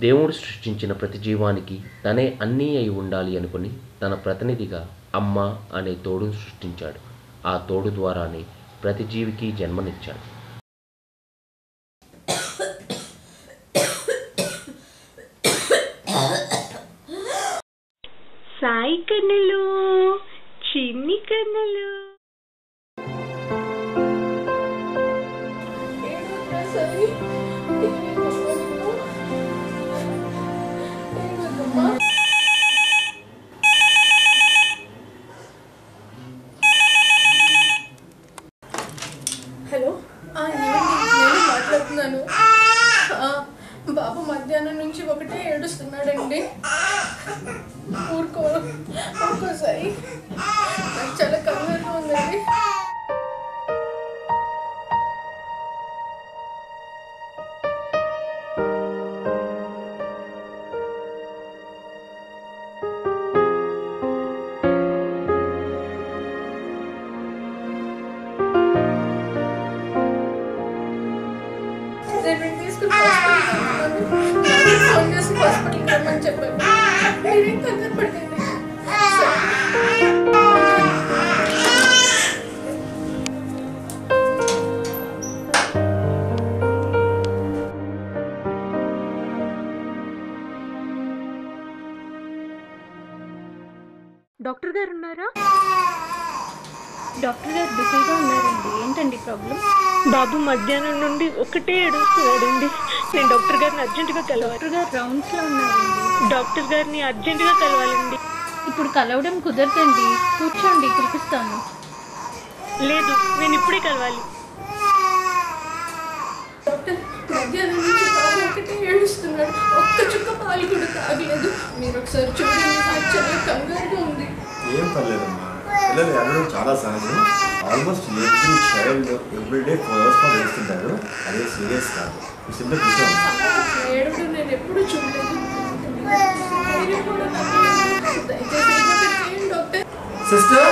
దేవుడు సృష్టించిన ప్రతి జీవానికి తనే అన్నీ అయి ఉండాలి అనుకుని తన ప్రతినిధిగా అమ్మ అనే తోడును సృష్టించాడు. ఆ తోడు ద్వారానే ప్రతి జీవికి జన్మనిచ్చాడు. సాయి కన్నులు, చిన్ని కన్నులు. హలో, నేను మాట్లాడుతున్నాను. బాబు మధ్యాహ్నం నుంచి ఒకటే ఏడుస్తున్నాడండి. ఊరుకోసారి నాకు చాలా కంగారుగా ఉందండి. ఫోన్ చేసి హాస్పిటల్కి రమ్మని చెప్పాను. మీరేం కంగారు పడకండి. డాక్టర్ గారు ఉన్నారా? డాక్టర్ గారు బిజీగా ఉన్నారండి. ఏంటండి ప్రాబ్లం? బాబు మధ్యాహ్నం నుండి ఒకటే ఏడుస్తున్నాడండి. నేను డాక్టర్ గారిని అర్జెంటుగా కలవాలి. డాక్టర్ గారు రౌండ్స్లో ఉన్నారండి. డాక్టర్ గారిని అర్జెంటుగా కలవాలండి. ఇప్పుడు కలవడం కుదరదండి. కూర్చోండి, పిలిపిస్తాను. లేదు, నేను ఇప్పుడే కలవాలి. డాక్టర్, మధ్యాహ్నం నుంచి బాబు ఒకటే ఏడుస్తున్నాడు. ఒక్క చుక్క పాలు కూడా తాగలేదు. మీరు ఒకసారి చూడండి, నాకు చాలా కంగారుగా ఉంది. ఏం పర్లేదమ్మా, పిల్లలు ఏడవడం చాలా సహజం. Almost every child everyday 4 hours పాటు ఏడుస్తుంటారు. అదే సీరియస్ కాదు. సింపుల్ ఏడవడం నేను ఎప్పుడు చూడలేదు. సిస్టర్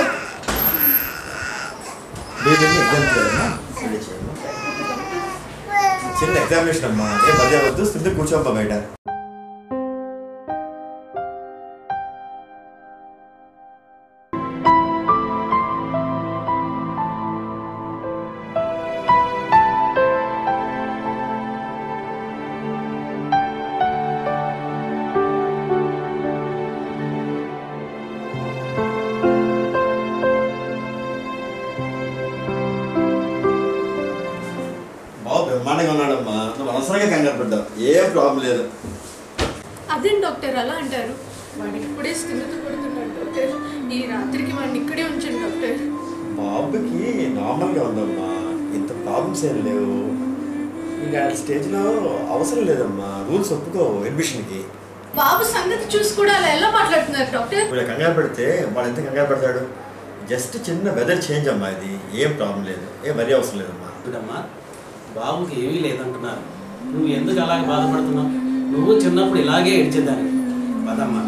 ఎగ్జామ్ చేయాలమ్మా, చిన్న ఎగ్జామినేషన్ అమ్మా. ఏ మధ్య వద్దు, సింపుల్ కూర్చోమ్మా బయట. బ్రహ్మాండంగా ఉన్నాడమ్మా, నువ్వు అనవసరంగా కంగారు పడ్డావు. ఏం ప్రాబ్లం లేదు. అదేం డాక్టర్ అలా అంటారు? వాడికి ఇప్పుడే స్థిమిత పడుతున్నాడు డాక్టర్. ఈ రాత్రికి వాడిని ఇక్కడే ఉంచండి డాక్టర్. బాబుకి నార్మల్గా ఉందమ్మా, ఇంత ప్రాబ్లమ్స్ ఏం లేవు. ఇంకా ఆ స్టేజ్లో అవసరం లేదమ్మా. రూల్స్ ఒప్పుకో అడ్మిషన్కి. బాబు సంగతి చూసి కూడా అలా ఎలా మాట్లాడుతున్నారు డాక్టర్? ఇప్పుడు కంగారు పెడితే వాడు ఎంత కంగారు పడతాడు? జస్ట్ చిన్న వెదర్ చేంజ్ అమ్మా, ఇది ఏం ప్రాబ్లం లేదు. ఏం మరీ అవసరం లేదమ్మా. ఇప్పుడమ్మా బాబుకి ఏమీ లేదంటున్నారు. నువ్వు ఎందుకు అలాగే బాధపడుతున్నావు? నువ్వు చిన్నప్పుడు ఇలాగే ఏడ్చేదాన్ని. పదమ్మా.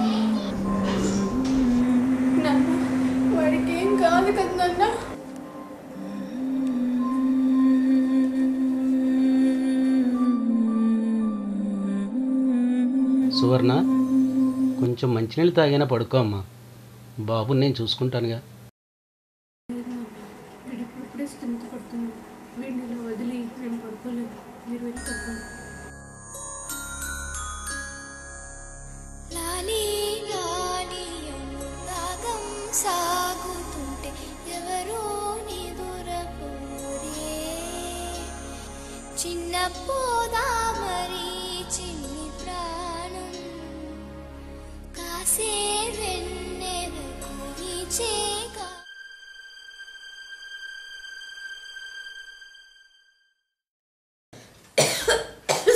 వాడికి ఏం కాదు కదా నాన్న. సువర్ణ, కొంచెం మంచినీళ్ళు తాగినా పడుకో అమ్మా. బాబుని నేను చూసుకుంటానుగా. ఇప్పుడే స్థిమిత పడుతుంది. వీడిని ఇలా వదిలి నేను పడుకోలేదు. మీరు వెళ్ళి పడుకోండి. సాగుతుంటే ఎవరో నిదురపోరే, చిన్న పోదా మరి చిన్ని ప్రాణం కాసే వెన్నెలకు నీచేగా.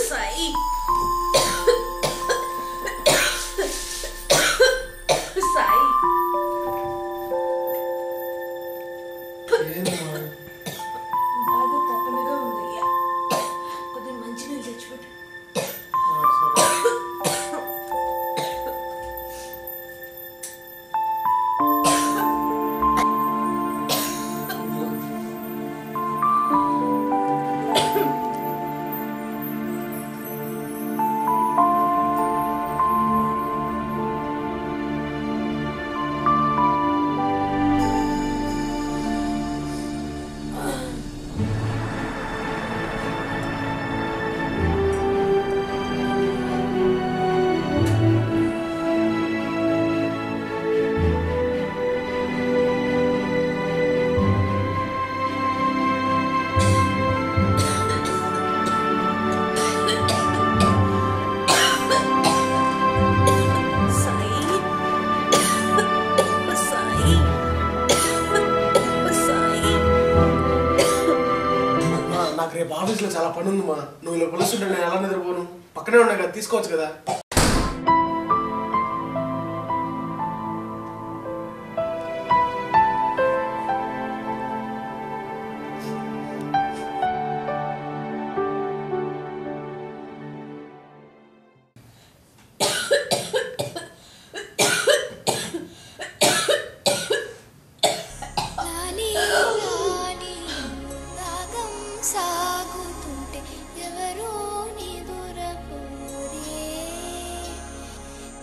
సాయి, సాయి, బాగా తప్పనిగా ఉందయ్యా. కొద్దిగా మంచినీళ్ళు తెచ్చిపెట్టు. ఇంట్లో చాలా పని ఉందమ్మా. నువ్వు ఇలా పిలుస్తుంటే నేను ఎలా నిద్రపోను? పక్కనే ఉన్నా కదా, తీసుకోవచ్చు కదా. లాలి లాలి రాగం సాగుతుంటే ఎవరో నిదురపోరే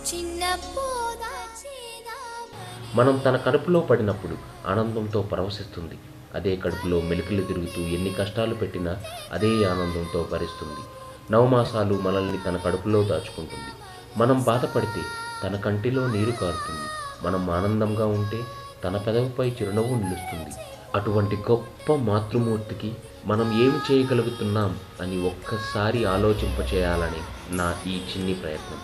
చిన్న పోదా చేదామని మనం తన కడుపులో పడినప్పుడు ఆనందంతో పరవశిస్తుంది. అదే కడుపులో మెలికలు తిరుగుతూ ఎన్ని కష్టాలు పెట్టినా అదే ఆనందంతో భరిస్తుంది. నవమాసాలు మనల్ని తన కడుపులో దాచుకుంటుంది. మనం బాధపడితే తన కంటిలో నీరు కారుతుంది. మనం ఆనందంగా ఉంటే తన పెదవిపై చిరునవ్వు నిలుస్తుంది. అటువంటి గొప్ప మాతృమూర్తికి మనం ఏమి చేయగలుగుతున్నాం అని ఒక్కసారి ఆలోచింపచేయాలని నా ఈ చిన్ని ప్రయత్నం.